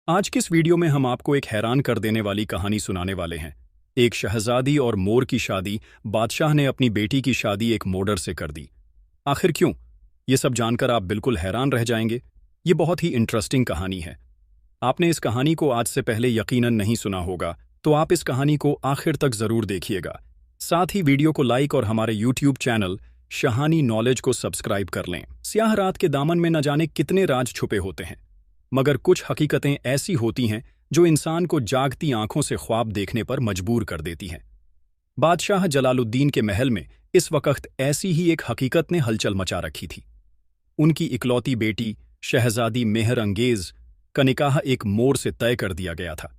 आज की इस वीडियो में हम आपको एक हैरान कर देने वाली कहानी सुनाने वाले हैं। एक शहजादी और मोर की शादी। बादशाह ने अपनी बेटी की शादी एक मोडर से कर दी। आखिर क्यों? ये सब जानकर आप बिल्कुल हैरान रह जाएंगे। ये बहुत ही इंटरेस्टिंग कहानी है। आपने इस कहानी को आज से पहले यकीनन नहीं सुना होगा, तो आप इस कहानी को आखिर तक जरूर देखिएगा। साथ ही वीडियो को लाइक और हमारे यूट्यूब चैनल शहानी नॉलेज को सब्सक्राइब कर लें। स्याह रात के दामन में न जाने कितने राज छुपे होते हैं, मगर कुछ हकीकतें ऐसी होती हैं जो इंसान को जागती आंखों से ख्वाब देखने पर मजबूर कर देती हैं। बादशाह जलालुद्दीन के महल में इस वक्त ऐसी ही एक हकीकत ने हलचल मचा रखी थी। उनकी इकलौती बेटी शहजादी मेहर अंगेज का निकाह एक मोर से तय कर दिया गया था।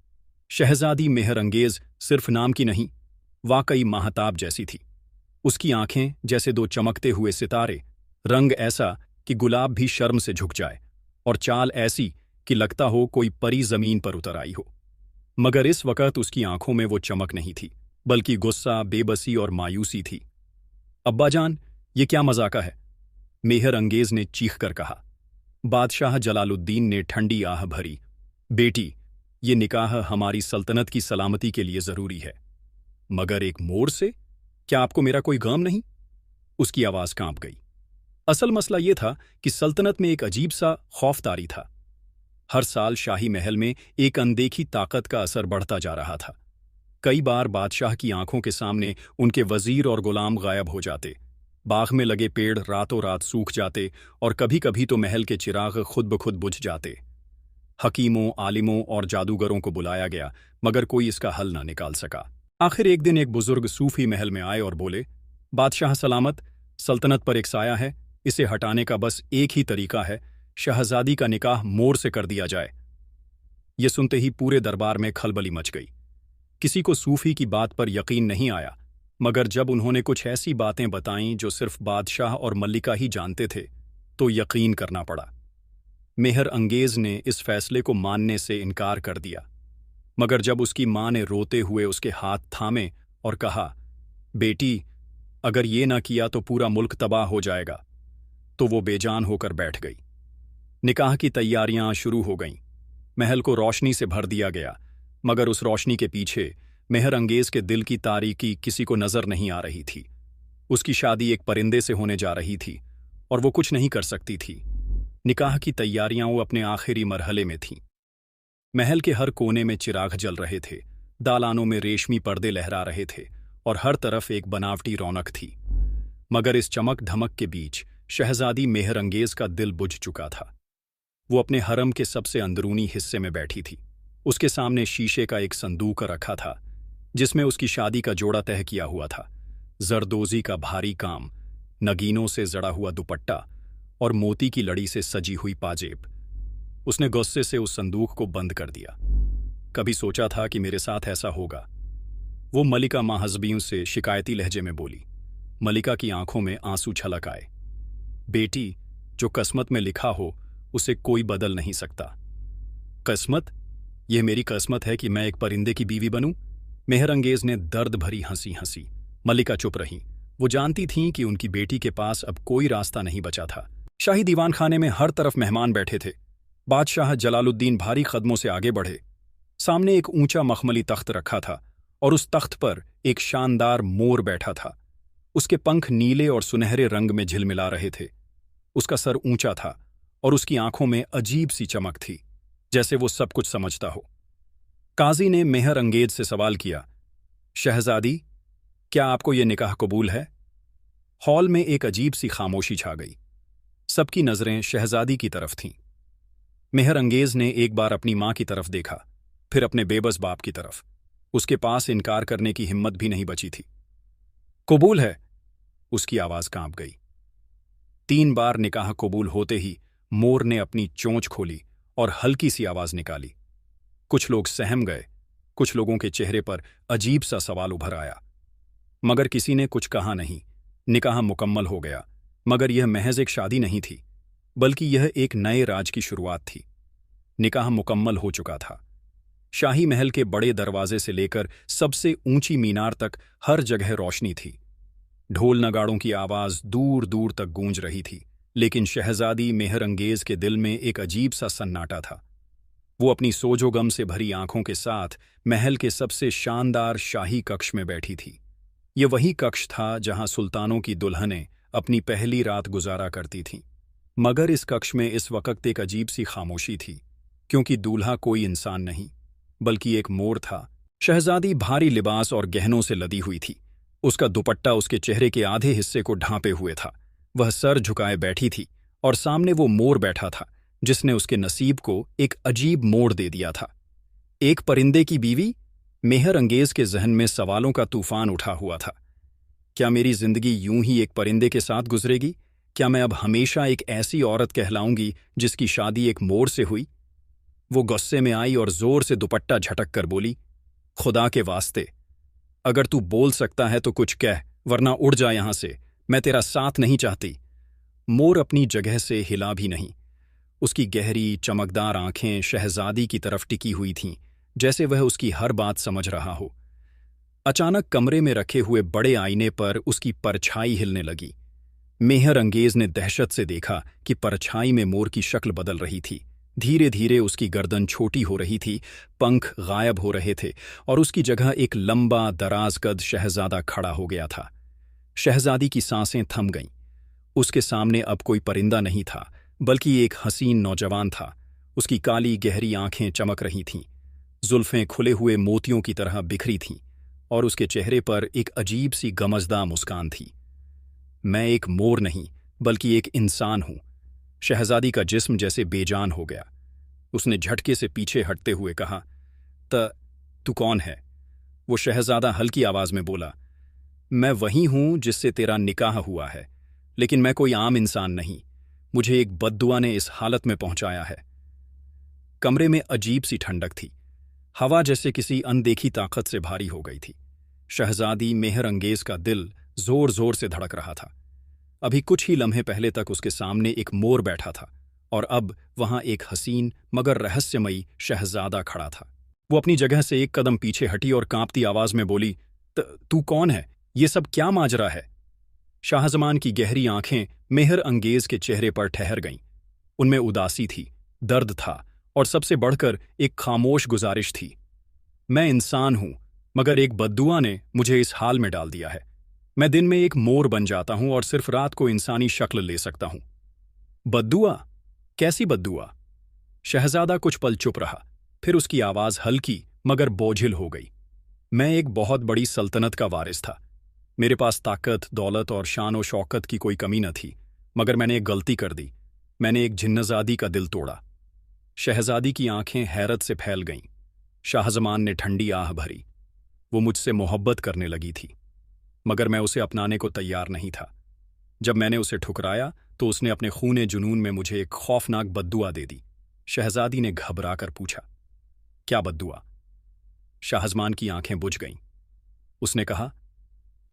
शहजादी मेहर अंगेज सिर्फ नाम की नहीं, वाकई माहताब जैसी थी। उसकी आंखें जैसे दो चमकते हुए सितारे, रंग ऐसा कि गुलाब भी शर्म से झुक जाए, और चाल ऐसी कि लगता हो कोई परी जमीन पर उतर आई हो। मगर इस वक्त उसकी आंखों में वो चमक नहीं थी, बल्कि गुस्सा, बेबसी और मायूसी थी। अब्बाजान, ये क्या मजाका है? मेहर अंगेज ने चीख कर कहा। बादशाह जलालुद्दीन ने ठंडी आह भरी। बेटी, ये निकाह हमारी सल्तनत की सलामती के लिए जरूरी है। मगर एक मोर से? क्या आपको मेरा कोई गम नहीं? उसकी आवाज कांप गई। असल मसला यह था कि सल्तनत में एक अजीब सा खौफ तारी था। हर साल शाही महल में एक अनदेखी ताकत का असर बढ़ता जा रहा था। कई बार बादशाह की आंखों के सामने उनके वजीर और गुलाम गायब हो जाते, बाग में लगे पेड़ रातों रात सूख जाते, और कभी कभी तो महल के चिराग खुद ब खुद बुझ जाते। हकीमों, आलिमों और जादूगरों को बुलाया गया, मगर कोई इसका हल ना निकाल सका। आखिर एक दिन एक बुजुर्ग सूफी महल में आए और बोले, बादशाह सलामत, सल्तनत पर एक साया है, इसे हटाने का बस एक ही तरीका है, शहजादी का निकाह मोर से कर दिया जाए। ये सुनते ही पूरे दरबार में खलबली मच गई। किसी को सूफी की बात पर यकीन नहीं आया, मगर जब उन्होंने कुछ ऐसी बातें बताईं जो सिर्फ बादशाह और मल्लिका ही जानते थे, तो यकीन करना पड़ा। मेहर अंगेज ने इस फैसले को मानने से इनकार कर दिया, मगर जब उसकी मां ने रोते हुए उसके हाथ थामे और कहा, बेटी, अगर ये ना किया तो पूरा मुल्क तबाह हो जाएगा, तो वो बेजान होकर बैठ गई। निकाह की तैयारियां शुरू हो गईं। महल को रोशनी से भर दिया गया, मगर उस रोशनी के पीछे मेहर अंगेज के दिल की तारीकी किसी को नजर नहीं आ रही थी। उसकी शादी एक परिंदे से होने जा रही थी, और वो कुछ नहीं कर सकती थी। निकाह की तैयारियां वो अपने आखिरी मरहले में थीं। महल के हर कोने में चिराग जल रहे थे, दालानों में रेशमी पर्दे लहरा रहे थे, और हर तरफ एक बनावटी रौनक थी। मगर इस चमक धमक के बीच शहजादी मेहर अंगेज का दिल बुझ चुका था। वो अपने हरम के सबसे अंदरूनी हिस्से में बैठी थी। उसके सामने शीशे का एक संदूक रखा था, जिसमें उसकी शादी का जोड़ा तय किया हुआ था। जरदोजी का भारी काम, नगीनों से जड़ा हुआ दुपट्टा और मोती की लड़ी से सजी हुई पाजेब। उसने गुस्से से उस संदूक को बंद कर दिया। कभी सोचा था कि मेरे साथ ऐसा होगा? वो मलिका माहजबियों से शिकायती लहजे में बोली। मलिका की आंखों में आंसू छलक आए। बेटी, जो किस्मत में लिखा हो उसे कोई बदल नहीं सकता। किस्मत? यह मेरी किस्मत है कि मैं एक परिंदे की बीवी बनूं? मेहर अंगेज ने दर्द भरी हंसी हंसी। मलिका चुप रही। वो जानती थीं कि उनकी बेटी के पास अब कोई रास्ता नहीं बचा था। शाही दीवान खाने में हर तरफ मेहमान बैठे थे। बादशाह जलालुद्दीन भारी कदमों से आगे बढ़े। सामने एक ऊंचा मखमली तख्त रखा था, और उस तख्त पर एक शानदार मोर बैठा था। उसके पंख नीले और सुनहरे रंग में झिलमिला रहे थे। उसका सर ऊंचा था, और उसकी आंखों में अजीब सी चमक थी, जैसे वो सब कुछ समझता हो। काजी ने मेहर अंगेज से सवाल किया, शहजादी, क्या आपको यह निकाह कबूल है? हॉल में एक अजीब सी खामोशी छा गई। सबकी नजरें शहजादी की तरफ थीं। मेहर अंगेज ने एक बार अपनी मां की तरफ देखा, फिर अपने बेबस बाप की तरफ। उसके पास इनकार करने की हिम्मत भी नहीं बची थी। कबूल है। उसकी आवाज कांप गई। 3 बार निकाह कबूल होते ही मोर ने अपनी चोंच खोली और हल्की सी आवाज निकाली। कुछ लोग सहम गए, कुछ लोगों के चेहरे पर अजीब सा सवाल उभर आया, मगर किसी ने कुछ कहा नहीं। निकाह मुकम्मल हो गया, मगर यह महज एक शादी नहीं थी, बल्कि यह एक नए राज की शुरुआत थी। निकाह मुकम्मल हो चुका था। शाही महल के बड़े दरवाजे से लेकर सबसे ऊंची मीनार तक हर जगह रोशनी थी। ढोल नगाड़ों की आवाज दूर दूर तक गूंज रही थी, लेकिन शहजादी मेहर अंगेज के दिल में एक अजीब सा सन्नाटा था। वो अपनी सोजोगम से भरी आंखों के साथ महल के सबसे शानदार शाही कक्ष में बैठी थी। ये वही कक्ष था जहां सुल्तानों की दुल्हनें अपनी पहली रात गुजारा करती थीं। मगर इस कक्ष में इस वक्त एक अजीब सी खामोशी थी, क्योंकि दूल्हा कोई इंसान नहीं बल्कि एक मोर था। शहजादी भारी लिबास और गहनों से लदी हुई थी। उसका दुपट्टा उसके चेहरे के आधे हिस्से को ढांपे हुए था। वह सर झुकाए बैठी थी और सामने वो मोर बैठा था जिसने उसके नसीब को एक अजीब मोड़ दे दिया था। एक परिंदे की बीवी? मेहर अंगेज के जहन में सवालों का तूफान उठा हुआ था। क्या मेरी जिंदगी यूं ही एक परिंदे के साथ गुजरेगी? क्या मैं अब हमेशा एक ऐसी औरत कहलाऊंगी जिसकी शादी एक मोर से हुई? वो गुस्से में आई और जोर से दुपट्टा झटक कर बोली, खुदा के वास्ते, अगर तू बोल सकता है तो कुछ कह, वरना उड़ जा यहां से। मैं तेरा साथ नहीं चाहती। मोर अपनी जगह से हिला भी नहीं। उसकी गहरी चमकदार आंखें शहजादी की तरफ टिकी हुई थीं, जैसे वह उसकी हर बात समझ रहा हो। अचानक कमरे में रखे हुए बड़े आईने पर उसकी परछाई हिलने लगी। मेहर अंगेज ने दहशत से देखा कि परछाई में मोर की शक्ल बदल रही थी। धीरे धीरे उसकी गर्दन छोटी हो रही थी, पंख गायब हो रहे थे और उसकी जगह एक लंबा दराज कद शहजादा खड़ा हो गया था। शहजादी की सांसें थम गईं। उसके सामने अब कोई परिंदा नहीं था, बल्कि एक हसीन नौजवान था। उसकी काली गहरी आंखें चमक रही थीं, जुल्फें खुले हुए मोतियों की तरह बिखरी थीं और उसके चेहरे पर एक अजीब सी गमज़दा मुस्कान थी। मैं एक मोर नहीं, बल्कि एक इंसान हूं। शहजादी का जिस्म जैसे बेजान हो गया। उसने झटके से पीछे हटते हुए कहा, तू कौन है? वो शहजादा हल्की आवाज में बोला, मैं वही हूं जिससे तेरा निकाह हुआ है, लेकिन मैं कोई आम इंसान नहीं। मुझे एक बद्दुआ ने इस हालत में पहुंचाया है। कमरे में अजीब सी ठंडक थी। हवा जैसे किसी अनदेखी ताकत से भारी हो गई थी। शहजादी मेहर अंगेज का दिल जोर जोर से धड़क रहा था। अभी कुछ ही लम्हे पहले तक उसके सामने एक मोर बैठा था और अब वहां एक हसीन मगर रहस्यमयी शहजादा खड़ा था। वो अपनी जगह से एक कदम पीछे हटी और कांपती आवाज में बोली, तू कौन है? ये सब क्या माजरा है? शाहजमान की गहरी आंखें मेहर अंगेज के चेहरे पर ठहर गईं। उनमें उदासी थी, दर्द था और सबसे बढ़कर एक खामोश गुजारिश थी। मैं इंसान हूं, मगर एक बद्दुआ ने मुझे इस हाल में डाल दिया है। मैं दिन में एक मोर बन जाता हूं और सिर्फ रात को इंसानी शक्ल ले सकता हूं। बद्दुआ? कैसी बद्दुआ? शहजादा कुछ पल चुप रहा, फिर उसकी आवाज हल्की मगर बोझिल हो गई। मैं एक बहुत बड़ी सल्तनत का वारिस था। मेरे पास ताकत, दौलत और शान और शौकत की कोई कमी न थी, मगर मैंने एक गलती कर दी। मैंने एक जिन्नजादी का दिल तोड़ा। शहजादी की आंखें हैरत से फैल गईं। शाहजमान ने ठंडी आह भरी। वो मुझसे मोहब्बत करने लगी थी, मगर मैं उसे अपनाने को तैयार नहीं था। जब मैंने उसे ठुकराया तो उसने अपने खूने जुनून में मुझे एक खौफनाक बद्दुआ दे दी। शहजादी ने घबराकर पूछा, क्या बद्दुआ? शाहजमान की आंखें बुझ गईं। उसने कहा,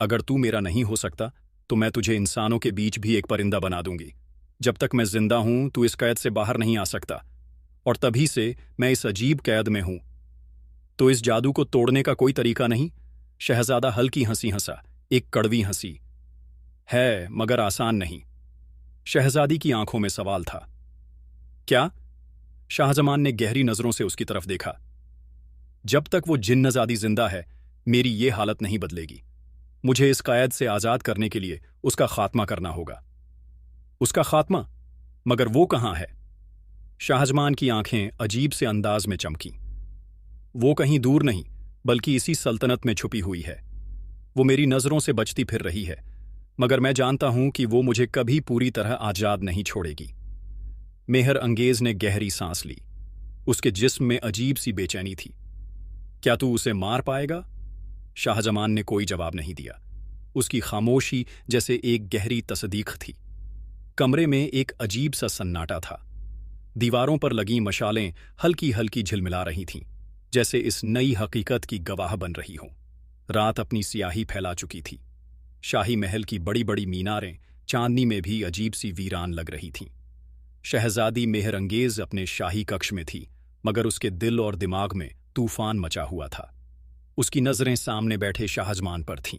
अगर तू मेरा नहीं हो सकता तो मैं तुझे इंसानों के बीच भी एक परिंदा बना दूंगी। जब तक मैं जिंदा हूं तू इस कैद से बाहर नहीं आ सकता, और तभी से मैं इस अजीब कैद में हूं। तो इस जादू को तोड़ने का कोई तरीका नहीं? शहजादा हल्की हंसी हंसा, एक कड़वी हंसी। है, मगर आसान नहीं। शहजादी की आंखों में सवाल था। क्या? शाहजमान ने गहरी नजरों से उसकी तरफ देखा। जब तक वो जिन्नजादी जिंदा है, मेरी ये हालत नहीं बदलेगी। मुझे इस कैद से आजाद करने के लिए उसका खात्मा करना होगा। उसका खात्मा? मगर वो कहां है? शाहजमान की आंखें अजीब से अंदाज में चमकीं। वो कहीं दूर नहीं, बल्कि इसी सल्तनत में छुपी हुई है। वो मेरी नजरों से बचती फिर रही है, मगर मैं जानता हूं कि वो मुझे कभी पूरी तरह आजाद नहीं छोड़ेगी। मेहर अंगेज ने गहरी सांस ली। उसके जिस्म में अजीब सी बेचैनी थी। क्या तू उसे मार पाएगा? शाहजमान ने कोई जवाब नहीं दिया। उसकी खामोशी जैसे एक गहरी तस्दीक थी। कमरे में एक अजीब सा सन्नाटा था। दीवारों पर लगी मशालें हल्की हल्की झिलमिला रही थीं, जैसे इस नई हकीकत की गवाह बन रही हों। रात अपनी सियाही फैला चुकी थी। शाही महल की बड़ी बड़ी मीनारें चांदनी में भी अजीब सी वीरान लग रही थीं। शहजादी मेहर अंगेज अपने शाही कक्ष में थी, मगर उसके दिल और दिमाग में तूफान मचा हुआ था। उसकी नजरें सामने बैठे शाहजमान पर थीं।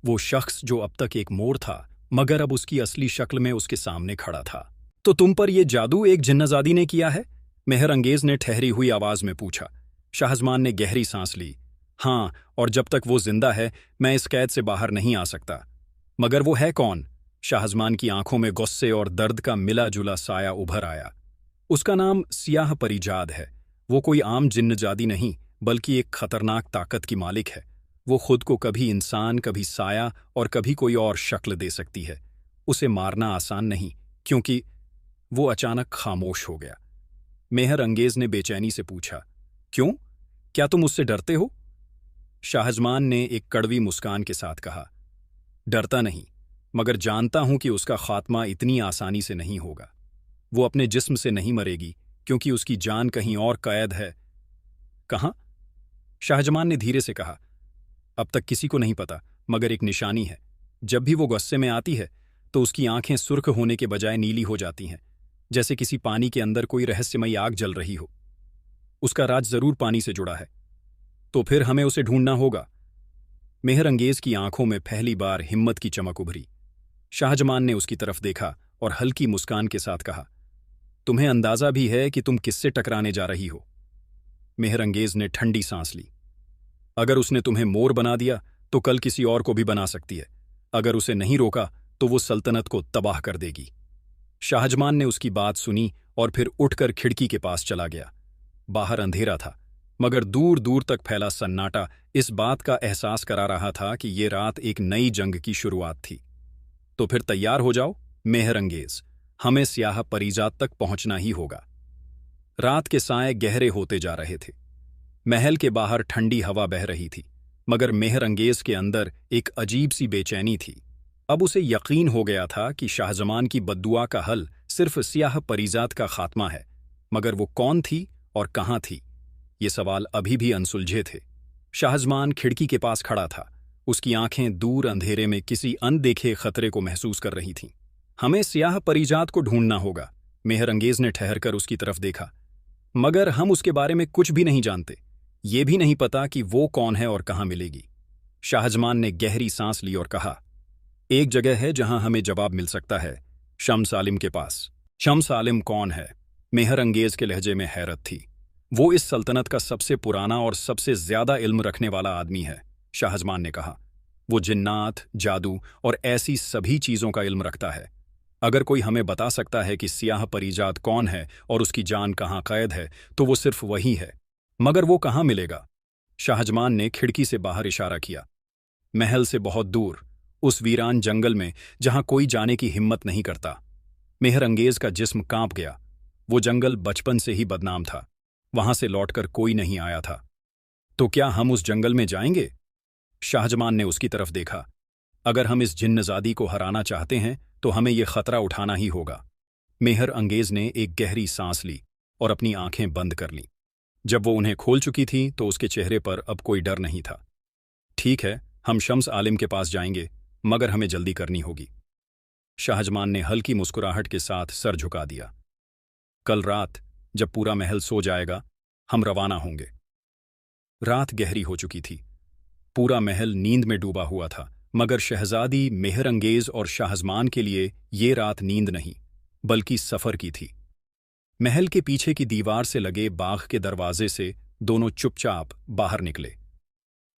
वो शख्स जो अब तक एक मोर था, मगर अब उसकी असली शक्ल में उसके सामने खड़ा था। तो तुम पर यह जादू एक जिन्नजादी ने किया है? मेहर अंगेज ने ठहरी हुई आवाज में पूछा। शाहजमान ने गहरी सांस ली। हाँ, और जब तक वो जिंदा है मैं इस कैद से बाहर नहीं आ सकता। मगर वो है कौन? शाहजमान की आंखों में गुस्से और दर्द का मिला जुला साया उभर आया। उसका नाम सियाह परिजाद है। वो कोई आम जिन्नजादी नहीं, बल्कि एक खतरनाक ताकत की मालिक है। वो खुद को कभी इंसान, कभी साया और कभी कोई और शक्ल दे सकती है। उसे मारना आसान नहीं, क्योंकि वो अचानक खामोश हो गया। मेहर अंगेज ने बेचैनी से पूछा, क्यों? क्या तुम उससे डरते हो? शाहजमान ने एक कड़वी मुस्कान के साथ कहा, डरता नहीं, मगर जानता हूं कि उसका खात्मा इतनी आसानी से नहीं होगा। वो अपने जिस्म से नहीं मरेगी, क्योंकि उसकी जान कहीं और कैद है। कहाँ? शाहजमान ने धीरे से कहा, अब तक किसी को नहीं पता, मगर एक निशानी है। जब भी वो गुस्से में आती है तो उसकी आंखें सुर्ख होने के बजाय नीली हो जाती हैं, जैसे किसी पानी के अंदर कोई रहस्यमयी आग जल रही हो। उसका राज जरूर पानी से जुड़ा है। तो फिर हमें उसे ढूंढना होगा। मेहर अंगेज की आंखों में पहली बार हिम्मत की चमक उभरी। शाहजमान ने उसकी तरफ देखा और हल्की मुस्कान के साथ कहा, तुम्हें अंदाजा भी है कि तुम किससे टकराने जा रही हो? मेहर अंगेज ने ठंडी सांस ली। अगर उसने तुम्हें मोर बना दिया तो कल किसी और को भी बना सकती है। अगर उसे नहीं रोका तो वो सल्तनत को तबाह कर देगी। शाहजमान ने उसकी बात सुनी और फिर उठकर खिड़की के पास चला गया। बाहर अंधेरा था, मगर दूर दूर तक फैला सन्नाटा इस बात का एहसास करा रहा था कि ये रात एक नई जंग की शुरुआत थी। तो फिर तैयार हो जाओ मेहर अंगेज, हमें सियाह परिजात तक पहुंचना ही होगा। रात के साए गहरे होते जा रहे थे। महल के बाहर ठंडी हवा बह रही थी, मगर मेहर अंगेज के अंदर एक अजीब सी बेचैनी थी। अब उसे यकीन हो गया था कि शाहजमान की बद्दुआ का हल सिर्फ सियाह परिजात का खात्मा है, मगर वो कौन थी और कहाँ थी, ये सवाल अभी भी अनसुलझे थे। शाहजमान खिड़की के पास खड़ा था। उसकी आंखें दूर अंधेरे में किसी अनदेखे खतरे को महसूस कर रही थीं। हमें सियाह परिजात को ढूंढना होगा। मेहर अंगेज ने ठहरकर उसकी तरफ देखा। मगर हम उसके बारे में कुछ भी नहीं जानते। ये भी नहीं पता कि वो कौन है और कहाँ मिलेगी। शाहजमान ने गहरी सांस ली और कहा, एक जगह है जहां हमें जवाब मिल सकता है, शम्स आलिम के पास। शम्स आलिम कौन है? मेहर अंगेज के लहजे में हैरत थी। वो इस सल्तनत का सबसे पुराना और सबसे ज्यादा इल्म रखने वाला आदमी है, शाहजमान ने कहा। वो जिन्नात, जादू और ऐसी सभी चीजों का इल्म रखता है। अगर कोई हमें बता सकता है कि सियाह परिजात कौन है और उसकी जान कहाँ कैद है, तो वो सिर्फ वही है। मगर वो कहाँ मिलेगा? शाहजमान ने खिड़की से बाहर इशारा किया। महल से बहुत दूर, उस वीरान जंगल में जहां कोई जाने की हिम्मत नहीं करता। मेहर अंगेज का जिस्म कांप गया। वो जंगल बचपन से ही बदनाम था। वहां से लौटकर कोई नहीं आया था। तो क्या हम उस जंगल में जाएंगे? शाहजमान ने उसकी तरफ देखा। अगर हम इस जिन्नजादी को हराना चाहते हैं तो हमें यह खतरा उठाना ही होगा। मेहर अंगेज ने एक गहरी सांस ली और अपनी आंखें बंद कर लीं। जब वो उन्हें खोल चुकी थी तो उसके चेहरे पर अब कोई डर नहीं था। ठीक है, हम शम्स आलिम के पास जाएंगे, मगर हमें जल्दी करनी होगी। शाहजमान ने हल्की मुस्कुराहट के साथ सर झुका दिया। कल रात जब पूरा महल सो जाएगा, हम रवाना होंगे। रात गहरी हो चुकी थी। पूरा महल नींद में डूबा हुआ था, मगर शहजादी मेहर अंगेज और शाहजमान के लिए ये रात नींद नहीं, बल्कि सफर की थी। महल के पीछे की दीवार से लगे बाग के दरवाजे से दोनों चुपचाप बाहर निकले।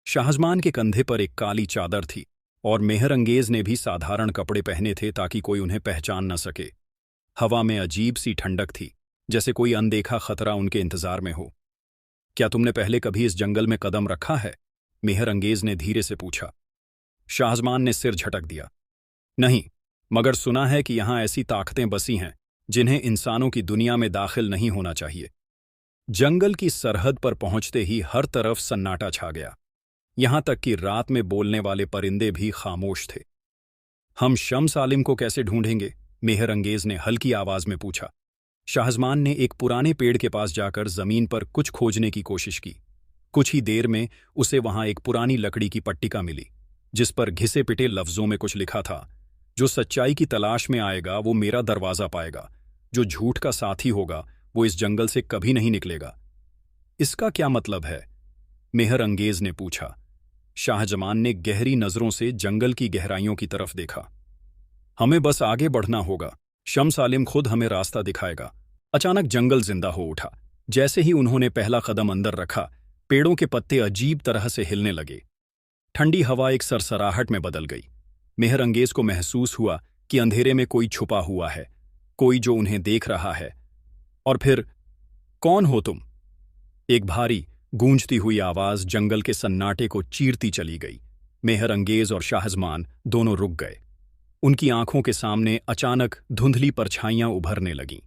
शाहजमान के कंधे पर एक काली चादर थी और मेहर अंगेज ने भी साधारण कपड़े पहने थे ताकि कोई उन्हें पहचान न सके। हवा में अजीब सी ठंडक थी, जैसे कोई अनदेखा खतरा उनके इंतजार में हो। क्या तुमने पहले कभी इस जंगल में कदम रखा है? मेहर अंगेज ने धीरे से पूछा। शाहजमान ने सिर झटक दिया। नहीं, मगर सुना है कि यहां ऐसी ताकतें बसी हैं जिन्हें इंसानों की दुनिया में दाखिल नहीं होना चाहिए। जंगल की सरहद पर पहुंचते ही हर तरफ सन्नाटा छा गया। यहां तक कि रात में बोलने वाले परिंदे भी खामोश थे। हम शम्स आलिम को कैसे ढूंढेंगे? मेहर अंगेज ने हल्की आवाज में पूछा। शाहजमान ने एक पुराने पेड़ के पास जाकर जमीन पर कुछ खोजने की कोशिश की। कुछ ही देर में उसे वहां एक पुरानी लकड़ी की पट्टिका मिली, जिस पर घिसे पिटे लफ्जों में कुछ लिखा था। जो सच्चाई की तलाश में आएगा वो मेरा दरवाजा पाएगा। जो झूठ का साथी होगा वो इस जंगल से कभी नहीं निकलेगा। इसका क्या मतलब है? मेहर अंगेज ने पूछा। शाहजमान ने गहरी नजरों से जंगल की गहराइयों की तरफ देखा। हमें बस आगे बढ़ना होगा। शम्स आलिम खुद हमें रास्ता दिखाएगा। अचानक जंगल जिंदा हो उठा। जैसे ही उन्होंने पहला कदम अंदर रखा, पेड़ों के पत्ते अजीब तरह से हिलने लगे। ठंडी हवा एक सरसराहट में बदल गई। मेहर अंगेज को महसूस हुआ कि अंधेरे में कोई छुपा हुआ है, कोई जो उन्हें देख रहा है। और फिर, कौन हो तुम? एक भारी गूंजती हुई आवाज जंगल के सन्नाटे को चीरती चली गई। मेहर अंगेज और शाहजमान दोनों रुक गए। उनकी आंखों के सामने अचानक धुंधली परछाइयां उभरने लगीं,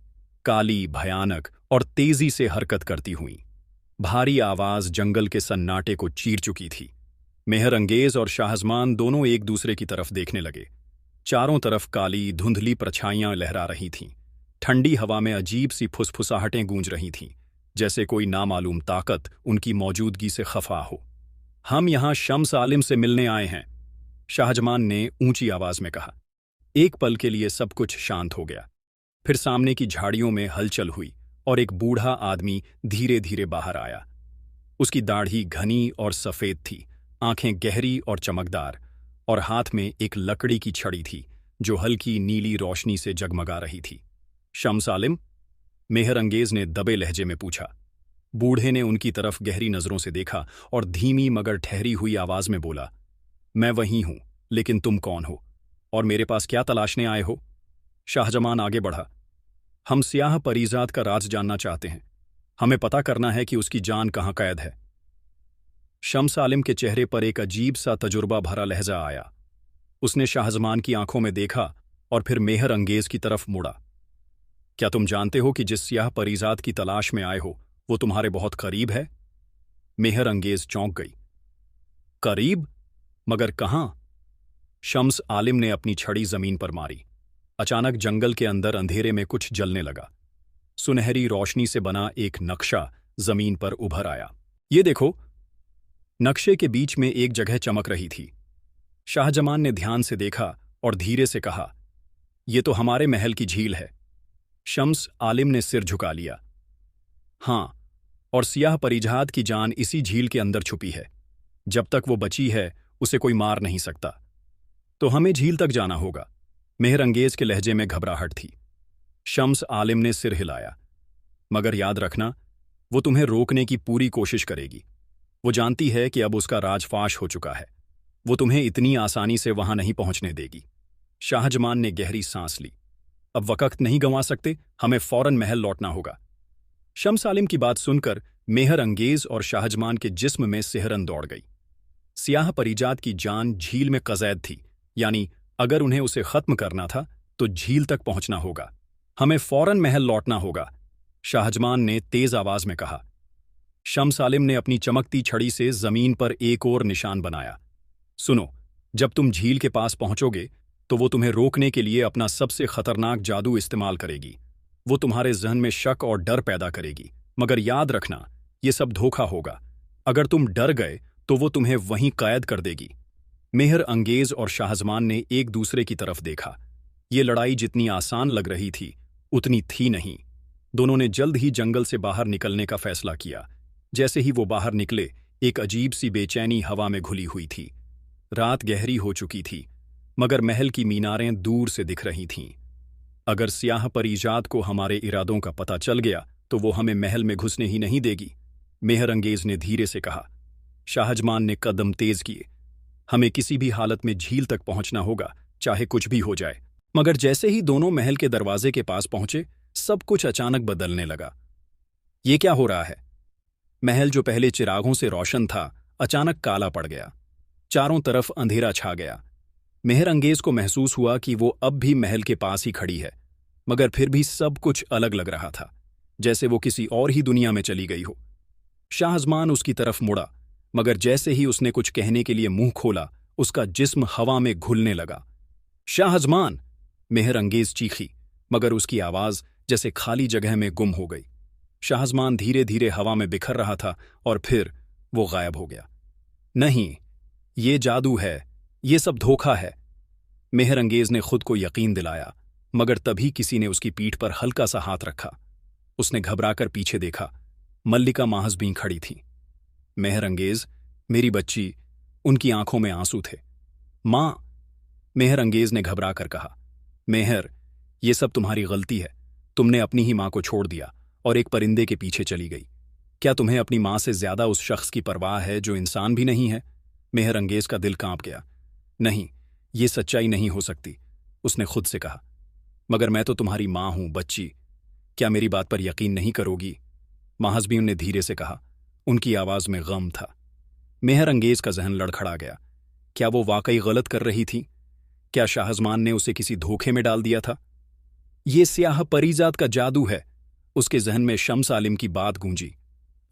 काली, भयानक और तेजी से हरकत करती हुईं। भारी आवाज जंगल के सन्नाटे को चीर चुकी थी। मेहर अंगेज और शाहजमान दोनों एक दूसरे की तरफ देखने लगे। चारों तरफ काली, धुंधली परछाइयां लहरा रही थीं। ठंडी हवा में अजीब सी फुसफुसाहटें गूंज रही थीं, जैसे कोई नामालूम ताकत उनकी मौजूदगी से खफा हो। हम यहां शम्स आलिम से मिलने आए हैं, शाहजमान ने ऊंची आवाज में कहा। एक पल के लिए सब कुछ शांत हो गया। फिर सामने की झाड़ियों में हलचल हुई और एक बूढ़ा आदमी धीरे धीरे बाहर आया। उसकी दाढ़ी घनी और सफेद थी, आंखें गहरी और चमकदार, और हाथ में एक लकड़ी की छड़ी थी जो हल्की नीली रोशनी से जगमगा रही थी। शम्स आलिम? मेहर अंगेज ने दबे लहजे में पूछा। बूढ़े ने उनकी तरफ गहरी नजरों से देखा और धीमी मगर ठहरी हुई आवाज में बोला, मैं वही हूं, लेकिन तुम कौन हो और मेरे पास क्या तलाशने आए हो? शाहजमान आगे बढ़ा। हम स्याह परीजात का राज जानना चाहते हैं। हमें पता करना है कि उसकी जान कहाँ कैद है। शम्स आलिम के चेहरे पर एक अजीब सा तजुर्बा भरा लहजा आया। उसने शाहजमान की आंखों में देखा और फिर मेहर अंगेज की तरफ मुड़ा। क्या तुम जानते हो कि जिस स्याह परीजात की तलाश में आए हो वो तुम्हारे बहुत करीब है? मेहर अंगेज चौंक गई। करीब? मगर कहां? शम्स आलिम ने अपनी छड़ी जमीन पर मारी। अचानक जंगल के अंदर अंधेरे में कुछ जलने लगा। सुनहरी रोशनी से बना एक नक्शा जमीन पर उभर आया। ये देखो। नक्शे के बीच में एक जगह चमक रही थी। शाहजमान ने ध्यान से देखा और धीरे से कहा, यह तो हमारे महल की झील है। शम्स आलिम ने सिर झुका लिया। हां, और सियाह परिजात की जान इसी झील के अंदर छुपी है। जब तक वो बची है उसे कोई मार नहीं सकता। तो हमें झील तक जाना होगा। मेहर अंगेज के लहजे में घबराहट थी। शम्स आलिम ने सिर हिलाया। मगर याद रखना, वो तुम्हें रोकने की पूरी कोशिश करेगी। वो जानती है कि अब उसका राजफाश हो चुका है। वो तुम्हें इतनी आसानी से वहां नहीं पहुंचने देगी। शाहजमान ने गहरी सांस ली। अब वक्त नहीं गंवा सकते, हमें फौरन महल लौटना होगा। शम्स आलिम की बात सुनकर मेहर अंगेज और शाहजमान के जिस्म में सिहरन दौड़ गई। सियाह परिजात की जान झील में कज़ैद थी, यानी अगर उन्हें उसे खत्म करना था तो झील तक पहुंचना होगा। हमें फौरन महल लौटना होगा, शाहजमान ने तेज आवाज में कहा। शम्स आलिम ने अपनी चमकती छड़ी से जमीन पर एक और निशान बनाया। सुनो, जब तुम झील के पास पहुंचोगे तो वो तुम्हें रोकने के लिए अपना सबसे खतरनाक जादू इस्तेमाल करेगी। वो तुम्हारे जहन में शक और डर पैदा करेगी, मगर याद रखना, ये सब धोखा होगा। अगर तुम डर गए तो वो तुम्हें वहीं कैद कर देगी। मेहर अंगेज और शाहजमान ने एक दूसरे की तरफ देखा। ये लड़ाई जितनी आसान लग रही थी उतनी थी नहीं। दोनों ने जल्द ही जंगल से बाहर निकलने का फैसला किया। जैसे ही वो बाहर निकले, एक अजीब सी बेचैनी हवा में घुली हुई थी। रात गहरी हो चुकी थी, मगर महल की मीनारें दूर से दिख रही थीं। अगर स्याह परिजात को हमारे इरादों का पता चल गया तो वो हमें महल में घुसने ही नहीं देगी, मेहर अंगेज ने धीरे से कहा। शाहजमान ने कदम तेज किए। हमें किसी भी हालत में झील तक पहुंचना होगा, चाहे कुछ भी हो जाए। मगर जैसे ही दोनों महल के दरवाजे के पास पहुंचे, सब कुछ अचानक बदलने लगा। ये क्या हो रहा है? महल जो पहले चिरागों से रोशन था, अचानक काला पड़ गया। चारों तरफ अंधेरा छा गया। मेहर अंगेज को महसूस हुआ कि वो अब भी महल के पास ही खड़ी है, मगर फिर भी सब कुछ अलग लग रहा था, जैसे वो किसी और ही दुनिया में चली गई हो। शाहजमान उसकी तरफ मुड़ा, मगर जैसे ही उसने कुछ कहने के लिए मुंह खोला, उसका जिस्म हवा में घुलने लगा। शाहजमान! मेहर अंगेज चीखी, मगर उसकी आवाज जैसे खाली जगह में गुम हो गई। शाहजमान धीरे धीरे हवा में बिखर रहा था और फिर वो गायब हो गया। नहीं, ये जादू है, ये सब धोखा है। मेहर अंगेज ने खुद को यकीन दिलाया, मगर तभी किसी ने उसकी पीठ पर हल्का सा हाथ रखा। उसने घबराकर पीछे देखा। मल्लिका माहज भी खड़ी थी। मेहर अंगेज, मेरी बच्ची। उनकी आंखों में आंसू थे। मां! मेहर अंगेज ने घबराकर कहा। मेहर, ये सब तुम्हारी गलती है। तुमने अपनी ही माँ को छोड़ दिया और एक परिंदे के पीछे चली गई। क्या तुम्हें अपनी माँ से ज्यादा उस शख्स की परवाह है जो इंसान भी नहीं है? मेहरंगेज का दिल कांप गया। नहीं, ये सच्चाई नहीं हो सकती, उसने खुद से कहा। मगर मैं तो तुम्हारी माँ हूं बच्ची, क्या मेरी बात पर यकीन नहीं करोगी? महाजबीन ने धीरे से कहा। उनकी आवाज में गम था। मेहरंगेज का जहन लड़खड़ा गया। क्या वो वाकई गलत कर रही थी? क्या शाहजमान ने उसे किसी धोखे में डाल दिया था? ये स्याह परीजात का जादू है, उसके जहन में शम्स आलिम की बात गूंजी।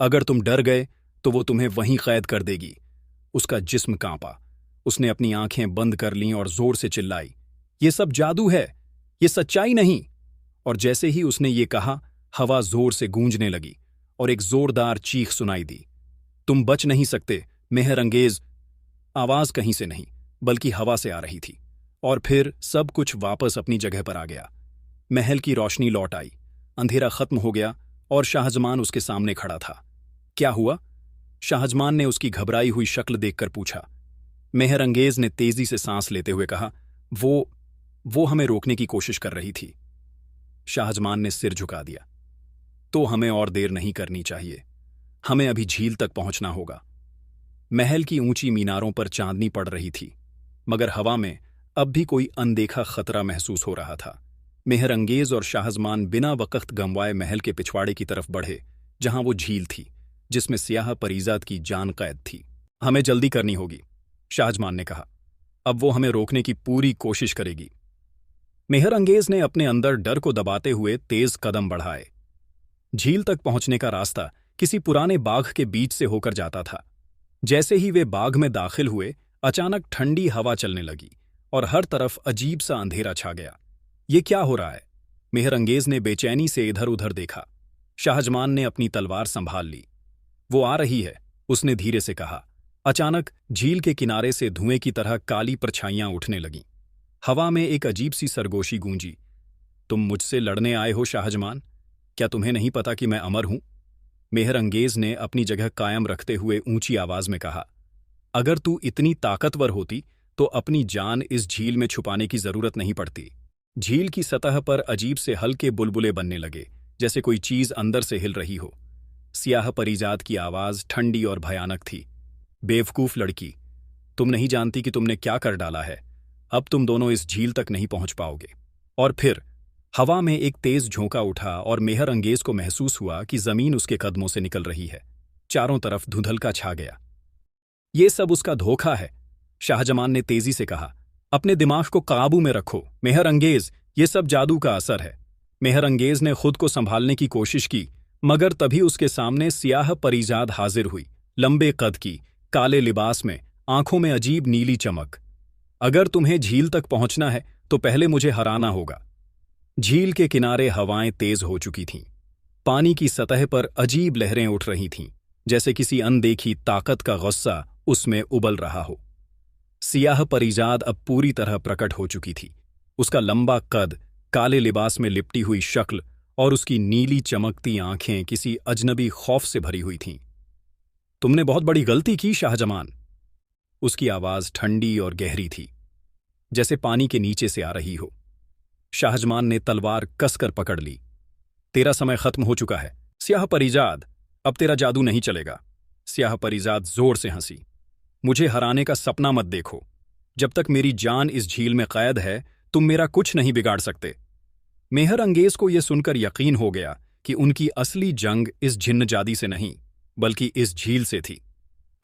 अगर तुम डर गए तो वो तुम्हें वहीं कैद कर देगी। उसका जिस्म कांपा। उसने अपनी आंखें बंद कर लीं और जोर से चिल्लाई, ये सब जादू है, ये सच्चाई नहीं। और जैसे ही उसने ये कहा, हवा जोर से गूंजने लगी और एक जोरदार चीख सुनाई दी। तुम बच नहीं सकते मेहरंगेज। आवाज कहीं से नहीं बल्कि हवा से आ रही थी। और फिर सब कुछ वापस अपनी जगह पर आ गया। महल की रोशनी लौट आई, अंधेरा खत्म हो गया और शाहजमान उसके सामने खड़ा था। क्या हुआ? शाहजमान ने उसकी घबराई हुई शक्ल देखकर पूछा। मेहरंगेज ने तेजी से सांस लेते हुए कहा, वो हमें रोकने की कोशिश कर रही थी। शाहजमान ने सिर झुका दिया। तो हमें और देर नहीं करनी चाहिए, हमें अभी झील तक पहुंचना होगा। महल की ऊंची मीनारों पर चांदनी पड़ रही थी, मगर हवा में अब भी कोई अनदेखा खतरा महसूस हो रहा था। मेहरंगेज और शाहजमान बिना वक्त गंवाए महल के पिछवाड़े की तरफ बढ़े, जहां वो झील थी जिसमें स्याह परीजात की जान कैद थी। हमें जल्दी करनी होगी, शाहजमान ने कहा। अब वो हमें रोकने की पूरी कोशिश करेगी। मेहरंगेज ने अपने अंदर डर को दबाते हुए तेज कदम बढ़ाए। झील तक पहुंचने का रास्ता किसी पुराने बाग के बीच से होकर जाता था। जैसे ही वे बाग में दाखिल हुए, अचानक ठंडी हवा चलने लगी और हर तरफ अजीब सा अंधेरा छा गया। ये क्या हो रहा है? मेहरंगेज ने बेचैनी से इधर उधर देखा। शाहजमान ने अपनी तलवार संभाल ली। वो आ रही है, उसने धीरे से कहा। अचानक झील के किनारे से धुएं की तरह काली परछाइयां उठने लगीं। हवा में एक अजीब सी सरगोशी गूंजी। तुम मुझसे लड़ने आए हो शाहजमान? क्या तुम्हें नहीं पता कि मैं अमर हूं? मेहरंगेज ने अपनी जगह कायम रखते हुए ऊंची आवाज में कहा। अगर तू इतनी ताकतवर होती तो अपनी जान इस झील में छुपाने की जरूरत नहीं पड़ती। झील की सतह पर अजीब से हल्के बुलबुले बनने लगे, जैसे कोई चीज अंदर से हिल रही हो। स्याह परीजात की आवाज ठंडी और भयानक थी। बेवकूफ लड़की, तुम नहीं जानती कि तुमने क्या कर डाला है। अब तुम दोनों इस झील तक नहीं पहुंच पाओगे। और फिर हवा में एक तेज झोंका उठा और मेहरंगेज को महसूस हुआ कि जमीन उसके कदमों से निकल रही है। चारों तरफ धुंधलका छा गया। ये सब उसका धोखा है, शाहजमान ने तेजी से कहा। अपने दिमाग को काबू में रखो मेहरंगेज, ये सब जादू का असर है। मेहरंगेज ने खुद को संभालने की कोशिश की, मगर तभी उसके सामने स्याह परीजाद हाजिर हुई, लंबे कद की, काले लिबास में, आंखों में अजीब नीली चमक। अगर तुम्हें झील तक पहुंचना है तो पहले मुझे हराना होगा। झील के किनारे हवाएं तेज हो चुकी थीं। पानी की सतह पर अजीब लहरें उठ रही थीं, जैसे किसी अनदेखी ताकत का गुस्सा उसमें उबल रहा हो। सियाह परीजाद अब पूरी तरह प्रकट हो चुकी थी। उसका लंबा कद, काले लिबास में लिपटी हुई शक्ल और उसकी नीली चमकती आंखें किसी अजनबी खौफ से भरी हुई थीं। तुमने बहुत बड़ी गलती की शाहजमान। उसकी आवाज ठंडी और गहरी थी, जैसे पानी के नीचे से आ रही हो। शाहजमान ने तलवार कसकर पकड़ ली। तेरा समय खत्म हो चुका है स्याह परीजाद, अब तेरा जादू नहीं चलेगा। स्याह परीजाद जोर से हंसी। मुझे हराने का सपना मत देखो। जब तक मेरी जान इस झील में कैद है, तुम मेरा कुछ नहीं बिगाड़ सकते। मेहरंगेज को यह सुनकर यकीन हो गया कि उनकी असली जंग इस जिन्नजादी से नहीं, बल्कि इस झील से थी।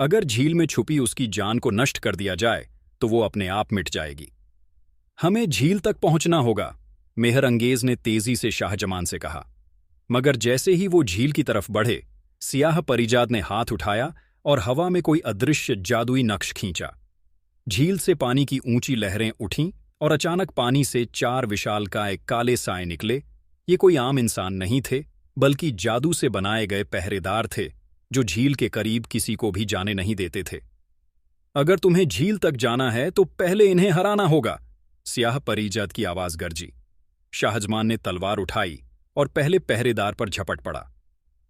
अगर झील में छुपी उसकी जान को नष्ट कर दिया जाए तो वो अपने आप मिट जाएगी। हमें झील तक पहुंचना होगा, मेहरंगेज ने तेजी से शाहजमान से कहा। मगर जैसे ही वो झील की तरफ बढ़े, सियाह परिजाद ने हाथ उठाया और हवा में कोई अदृश्य जादुई नक्श खींचा। झील से पानी की ऊंची लहरें उठीं और अचानक पानी से 4 विशालकाय काले साए निकले। ये कोई आम इंसान नहीं थे, बल्कि जादू से बनाए गए पहरेदार थे, जो झील के करीब किसी को भी जाने नहीं देते थे। अगर तुम्हें झील तक जाना है तो पहले इन्हें हराना होगा, स्याह परीजाद की आवाज गरजी। शाहजमान ने तलवार उठाई और पहले पहरेदार पर झपट पड़ा,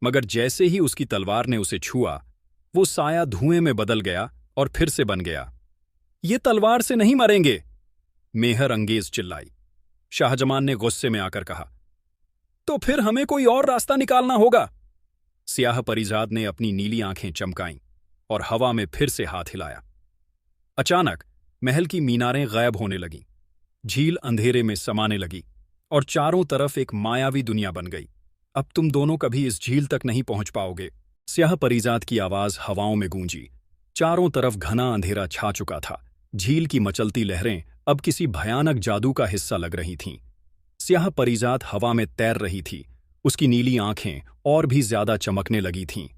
मगर जैसे ही उसकी तलवार ने उसे छुआ, वो साया धुएं में बदल गया और फिर से बन गया। ये तलवार से नहीं मरेंगे, मेहरंगेज चिल्लाई। शाहजमान ने गुस्से में आकर कहा, तो फिर हमें कोई और रास्ता निकालना होगा। सियाह परिजाद ने अपनी नीली आंखें चमकाईं और हवा में फिर से हाथ हिलाया। अचानक महल की मीनारें गायब होने लगीं, झील अंधेरे में समाने लगी और चारों तरफ एक मायावी दुनिया बन गई। अब तुम दोनों कभी इस झील तक नहीं पहुंच पाओगे। स्याह परिजात की आवाज हवाओं में गूंजी। चारों तरफ घना अंधेरा छा चुका था। झील की मचलती लहरें अब किसी भयानक जादू का हिस्सा लग रही थीं। स्याह परिजात हवा में तैर रही थी, उसकी नीली आंखें और भी ज्यादा चमकने लगी थीं।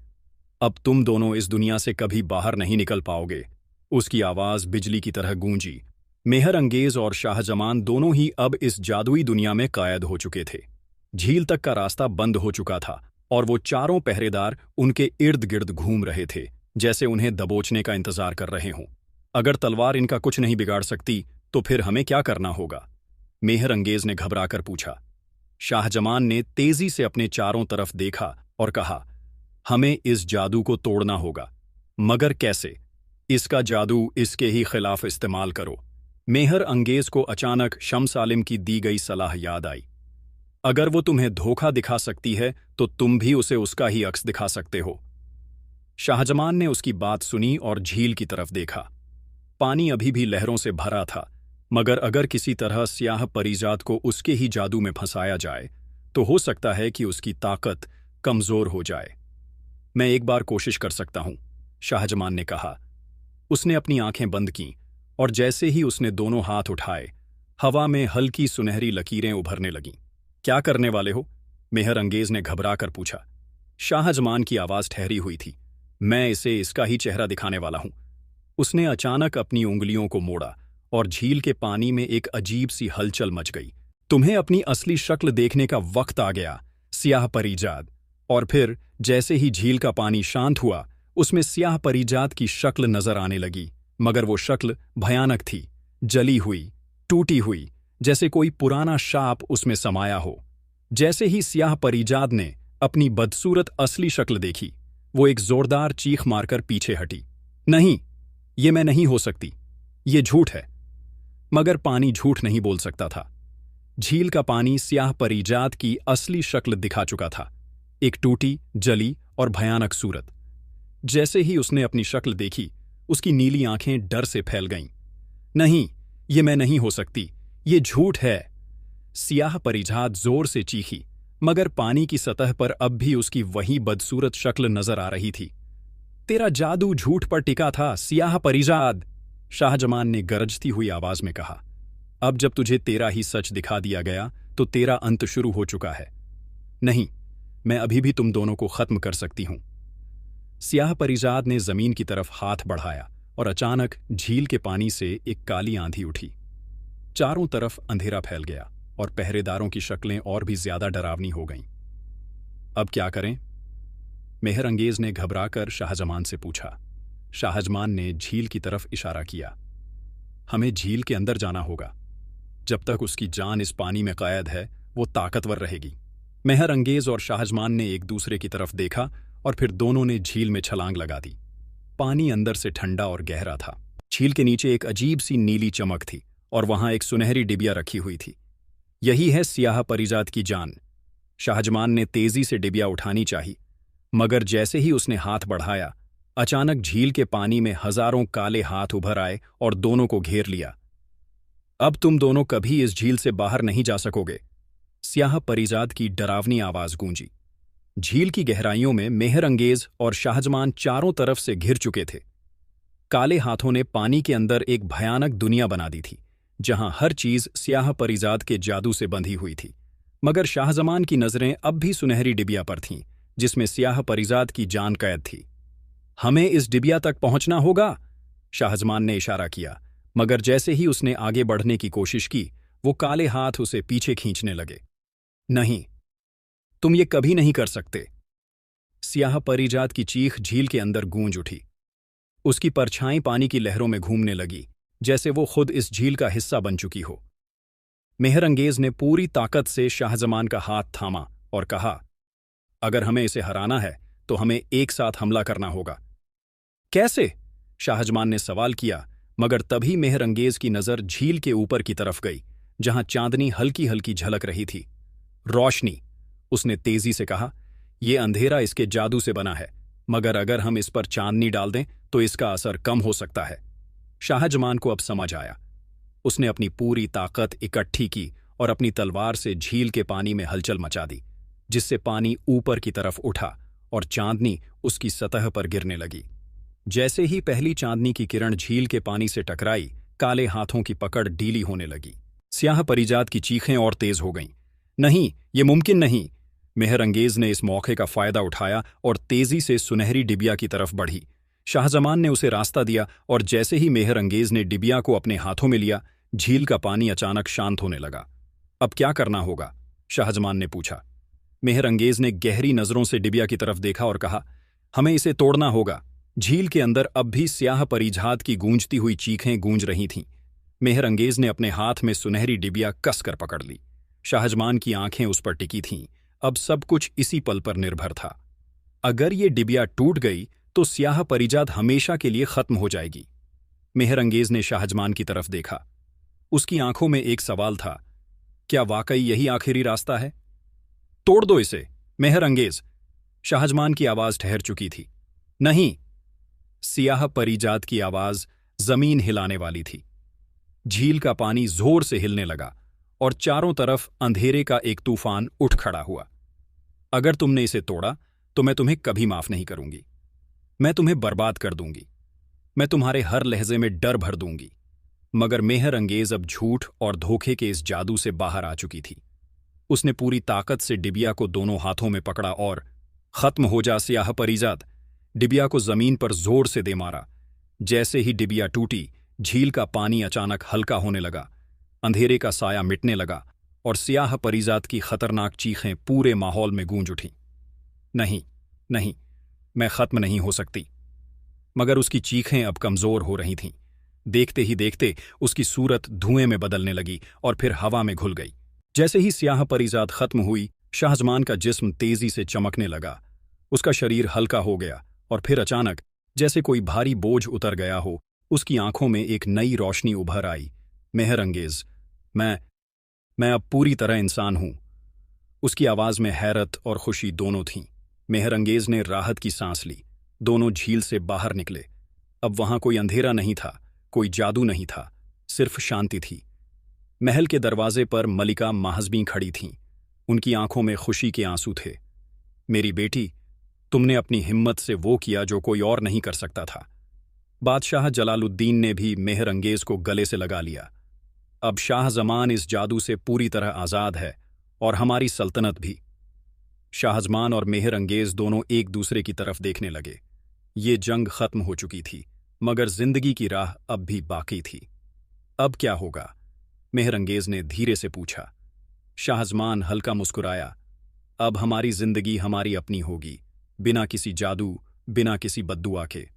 अब तुम दोनों इस दुनिया से कभी बाहर नहीं निकल पाओगे। उसकी आवाज बिजली की तरह गूंजी। मेहर अंगेज और शाहजमान दोनों ही अब इस जादुई दुनिया में कैद हो चुके थे। झील तक का रास्ता बंद हो चुका था और वो चारों पहरेदार उनके इर्द गिर्द घूम रहे थे, जैसे उन्हें दबोचने का इंतजार कर रहे हों। अगर तलवार इनका कुछ नहीं बिगाड़ सकती तो फिर हमें क्या करना होगा? मेहर अंगेज ने घबराकर पूछा। शाहजमान ने तेजी से अपने चारों तरफ देखा और कहा, हमें इस जादू को तोड़ना होगा। मगर कैसे? इसका जादू इसके ही खिलाफ इस्तेमाल करो। मेहर अंगेज को अचानक शम्स आलिम की दी गई सलाह याद आई। अगर वो तुम्हें धोखा दिखा सकती है तो तुम भी उसे उसका ही अक्स दिखा सकते हो। शाहजमान ने उसकी बात सुनी और झील की तरफ देखा। पानी अभी भी लहरों से भरा था, मगर अगर किसी तरह स्याह परिजात को उसके ही जादू में फंसाया जाए तो हो सकता है कि उसकी ताकत कमजोर हो जाए। मैं एक बार कोशिश कर सकता हूं, शाहजमान ने कहा। उसने अपनी आंखें बंद कीं और जैसे ही उसने दोनों हाथ उठाए, हवा में हल्की सुनहरी लकीरें उभरने लगीं। क्या करने वाले हो? मेहर अंगेज ने घबराकर पूछा। शाहजमान की आवाज ठहरी हुई थी। मैं इसे इसका ही चेहरा दिखाने वाला हूं। उसने अचानक अपनी उंगलियों को मोड़ा और झील के पानी में एक अजीब सी हलचल मच गई। तुम्हें अपनी असली शक्ल देखने का वक्त आ गया, स्याह परिजात। और फिर जैसे ही झील का पानी शांत हुआ, उसमें स्याह परिजात की शक्ल नजर आने लगी, मगर वो शक्ल भयानक थी, जली हुई, टूटी हुई, जैसे कोई पुराना शाप उसमें समाया हो। जैसे ही स्याह परिजात ने अपनी बदसूरत असली शक्ल देखी, वो एक जोरदार चीख मारकर पीछे हटी। नहीं, ये मैं नहीं हो सकती, ये झूठ है। मगर पानी झूठ नहीं बोल सकता था। झील का पानी स्याह परिजात की असली शक्ल दिखा चुका था, एक टूटी, जली और भयानक सूरत। जैसे ही उसने अपनी शक्ल देखी, उसकी नीली आंखें डर से फैल गईं। नहीं, ये मैं नहीं हो सकती, ये झूठ है। स्याह परिजात जोर से चीखी, मगर पानी की सतह पर अब भी उसकी वही बदसूरत शक्ल नजर आ रही थी। तेरा जादू झूठ पर टिका था, स्याह परिजात, शाहजमान ने गरजती हुई आवाज में कहा। अब जब तुझे तेरा ही सच दिखा दिया गया तो तेरा अंत शुरू हो चुका है। नहीं, मैं अभी भी तुम दोनों को खत्म कर सकती हूं। स्याह परिजात ने जमीन की तरफ हाथ बढ़ाया और अचानक झील के पानी से एक काली आंधी उठी। चारों तरफ अंधेरा फैल गया और पहरेदारों की शक्लें और भी ज्यादा डरावनी हो गईं। अब क्या करें? मेहर अंगेज ने घबराकर शाहजमान से पूछा। शाहजमान ने झील की तरफ इशारा किया। हमें झील के अंदर जाना होगा। जब तक उसकी जान इस पानी में कैद है, वो ताकतवर रहेगी। मेहर अंगेज और शाहजमान ने एक दूसरे की तरफ देखा और फिर दोनों ने झील में छलांग लगा दी। पानी अंदर से ठंडा और गहरा था। झील के नीचे एक अजीब सी नीली चमक थी और वहां एक सुनहरी डिबिया रखी हुई थी। यही है स्याह परिजात की जान। शाहजमान ने तेजी से डिबिया उठानी चाही, मगर जैसे ही उसने हाथ बढ़ाया, अचानक झील के पानी में हजारों काले हाथ उभर आए और दोनों को घेर लिया। अब तुम दोनों कभी इस झील से बाहर नहीं जा सकोगे, स्याह परिजात की डरावनी आवाज गूंजी। झील की गहराइयों में मेहर अंगेज और शाहजमान चारों तरफ से घिर चुके थे। काले हाथों ने पानी के अंदर एक भयानक दुनिया बना दी थी, जहां हर चीज स्याह परिजात के जादू से बंधी हुई थी। मगर शाहजमान की नजरें अब भी सुनहरी डिबिया पर थीं, जिसमें स्याह परिजात की जान कैद थी। हमें इस डिबिया तक पहुंचना होगा, शाहजमान ने इशारा किया, मगर जैसे ही उसने आगे बढ़ने की कोशिश की, वो काले हाथ उसे पीछे खींचने लगे। नहीं, तुम ये कभी नहीं कर सकते। स्याह परिजात की चीख झील के अंदर गूंज उठी। उसकी परछाई पानी की लहरों में घूमने लगी, जैसे वो खुद इस झील का हिस्सा बन चुकी हो। मेहर अंगेज ने पूरी ताकत से शाहजमान का हाथ थामा और कहा, अगर हमें इसे हराना है तो हमें एक साथ हमला करना होगा। कैसे? शाहजमान ने सवाल किया, मगर तभी मेहर अंगेज की नजर झील के ऊपर की तरफ गई, जहां चांदनी हल्की हल्की झलक रही थी। रोशनी, उसने तेजी से कहा, यह अंधेरा इसके जादू से बना है, मगर अगर हम इस पर चांदनी डाल दें तो इसका असर कम हो सकता है। शाहजमान को अब समझ आया। उसने अपनी पूरी ताकत इकट्ठी की और अपनी तलवार से झील के पानी में हलचल मचा दी, जिससे पानी ऊपर की तरफ उठा और चांदनी उसकी सतह पर गिरने लगी। जैसे ही पहली चांदनी की किरण झील के पानी से टकराई, काले हाथों की पकड़ ढीली होने लगी। स्याह परिजात की चीखें और तेज हो गईं। नहीं, ये मुमकिन नहीं। मेहरंगेज ने इस मौके का फायदा उठाया और तेजी से सुनहरी डिबिया की तरफ बढ़ी। शाहजमान ने उसे रास्ता दिया और जैसे ही मेहरंगेज ने डिबिया को अपने हाथों में लिया, झील का पानी अचानक शांत होने लगा। अब क्या करना होगा? शाहजमान ने पूछा। मेहरंगेज ने गहरी नजरों से डिबिया की तरफ देखा और कहा, हमें इसे तोड़ना होगा। झील के अंदर अब भी स्याह परिजात की गूंजती हुई चीखें गूंज रही थीं। मेहरंगेज ने अपने हाथ में सुनहरी डिबिया कसकर पकड़ ली। शाहजमान की आंखें उस पर टिकी थीं। अब सब कुछ इसी पल पर निर्भर था। अगर ये डिबिया टूट गई तो स्याह परिजात हमेशा के लिए खत्म हो जाएगी। मेहरंगेज ने शाहजमान की तरफ देखा। उसकी आंखों में एक सवाल था, क्या वाकई यही आखिरी रास्ता है? तोड़ दो इसे, मेहरंगेज। शाहजमान की आवाज ठहर चुकी थी। नहीं। स्याह परिजात की आवाज जमीन हिलाने वाली थी। झील का पानी जोर से हिलने लगा और चारों तरफ अंधेरे का एक तूफान उठ खड़ा हुआ। अगर तुमने इसे तोड़ा तो मैं तुम्हें कभी माफ नहीं करूंगी। मैं तुम्हें बर्बाद कर दूंगी। मैं तुम्हारे हर लहजे में डर भर दूंगी। मगर मेहरंगेज अब झूठ और धोखे के इस जादू से बाहर आ चुकी थी। उसने पूरी ताकत से डिबिया को दोनों हाथों में पकड़ा और खत्म हो जा स्याह परिजात, डिबिया को जमीन पर जोर से दे मारा। जैसे ही डिबिया टूटी, झील का पानी अचानक हल्का होने लगा, अंधेरे का साया मिटने लगा और स्याह परिजात की खतरनाक चीखें पूरे माहौल में गूंज उठीं। नहीं, नहीं, मैं खत्म नहीं हो सकती। मगर उसकी चीखें अब कमजोर हो रही थीं। देखते ही देखते उसकी सूरत धुएं में बदलने लगी और फिर हवा में घुल गई। जैसे ही स्याह परिजात खत्म हुई, शाहजमान का जिस्म तेजी से चमकने लगा। उसका शरीर हल्का हो गया और फिर अचानक, जैसे कोई भारी बोझ उतर गया हो, उसकी आंखों में एक नई रोशनी उभर आई। मेहरंगेज, मैं अब पूरी तरह इंसान हूं। उसकी आवाज में हैरत और खुशी दोनों थीं। मेहरंगेज ने राहत की सांस ली। दोनों झील से बाहर निकले। अब वहां कोई अंधेरा नहीं था, कोई जादू नहीं था, सिर्फ शांति थी। महल के दरवाजे पर मलिका महाजबीं खड़ी थीं। उनकी आंखों में खुशी के आंसू थे। मेरी बेटी, तुमने अपनी हिम्मत से वो किया जो कोई और नहीं कर सकता था। बादशाह जलालुद्दीन ने भी मेहरंगेज को गले से लगा लिया। अब शाहजमान इस जादू से पूरी तरह आजाद है और हमारी सल्तनत भी। शाहजमान और मेहरंगेज दोनों एक दूसरे की तरफ देखने लगे। ये जंग खत्म हो चुकी थी, मगर जिंदगी की राह अब भी बाकी थी। अब क्या होगा? मेहरंगेज ने धीरे से पूछा। शाहजमान हल्का मुस्कुराया। अब हमारी जिंदगी हमारी अपनी होगी, बिना किसी जादू, बिना किसी बद्दुआ के।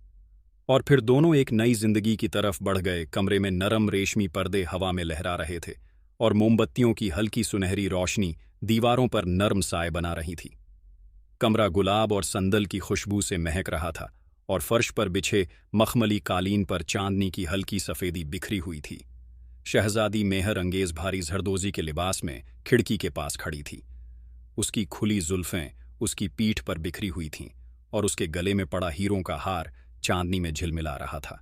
और फिर दोनों एक नई जिंदगी की तरफ बढ़ गए। कमरे में नरम रेशमी पर्दे हवा में लहरा रहे थे और मोमबत्तियों की हल्की सुनहरी रोशनी दीवारों पर नर्म साए बना रही थी। कमरा गुलाब और संदल की खुशबू से महक रहा था और फर्श पर बिछे मखमली कालीन पर चांदनी की हल्की सफेदी बिखरी हुई थी। शहजादी मेहरंगेज भारी जरदोजी के लिबास में खिड़की के पास खड़ी थी। उसकी खुली जुल्फें उसकी पीठ पर बिखरी हुई थीं और उसके गले में पड़ा हीरों का हार चांदनी में झिलमिला रहा था।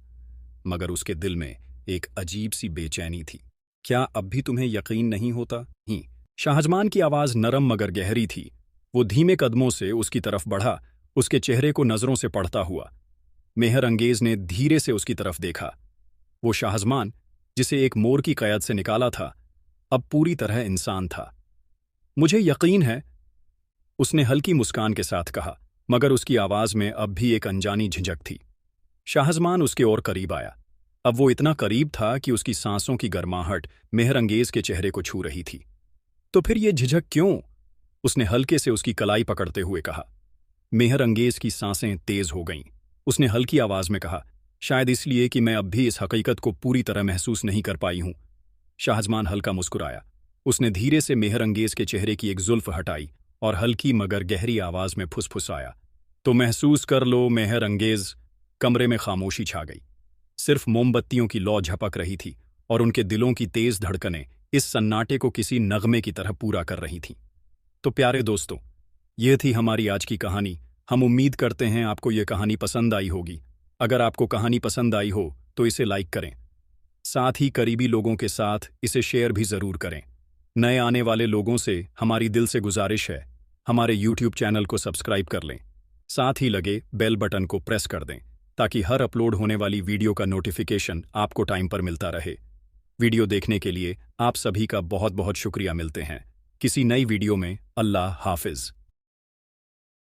मगर उसके दिल में एक अजीब सी बेचैनी थी। क्या अब भी तुम्हें यकीन नहीं होता? ही शाहजमान की आवाज नरम मगर गहरी थी। वो धीमे कदमों से उसकी तरफ बढ़ा, उसके चेहरे को नजरों से पढ़ता हुआ। मेहरंगेज ने धीरे से उसकी तरफ देखा। वो शाहजमान, जिसे एक मोर की कयद से निकाला था, अब पूरी तरह इंसान था। मुझे यकीन है, उसने हल्की मुस्कान के साथ कहा, मगर उसकी आवाज में अब भी एक अनजानी झिझक थी। शाहजमान उसके और करीब आया। अब वो इतना करीब था कि उसकी सांसों की गर्माहट मेहरंगेज के चेहरे को छू रही थी। तो फिर ये झिझक क्यों? उसने हल्के से उसकी कलाई पकड़ते हुए कहा। मेहरंगेज की सांसें तेज हो गईं। उसने हल्की आवाज में कहा, शायद इसलिए कि मैं अब भी इस हकीकत को पूरी तरह महसूस नहीं कर पाई हूं। शाहजमान हल्का मुस्कुराया। उसने धीरे से मेहरंगेज के चेहरे की एक जुल्फ हटाई और हल्की मगर गहरी आवाज में फुसफुसाया, तो महसूस कर लो मेहरंगेज। कमरे में खामोशी छा गई। सिर्फ मोमबत्तियों की लौ झपक रही थी और उनके दिलों की तेज धड़कनें इस सन्नाटे को किसी नगमे की तरह पूरा कर रही थीं। तो प्यारे दोस्तों, ये थी हमारी आज की कहानी। हम उम्मीद करते हैं आपको ये कहानी पसंद आई होगी। अगर आपको कहानी पसंद आई हो तो इसे लाइक करें। साथ ही करीबी लोगों के साथ इसे शेयर भी ज़रूर करें। नए आने वाले लोगों से हमारी दिल से गुजारिश है, हमारे YouTube चैनल को सब्सक्राइब कर लें। साथ ही लगे बेल बटन को प्रेस कर दें ताकि हर अपलोड होने वाली वीडियो का नोटिफिकेशन आपको टाइम पर मिलता रहे। वीडियो देखने के लिए आप सभी का बहुत बहुत शुक्रिया। मिलते हैं किसी नई वीडियो में। अल्लाह हाफिज़।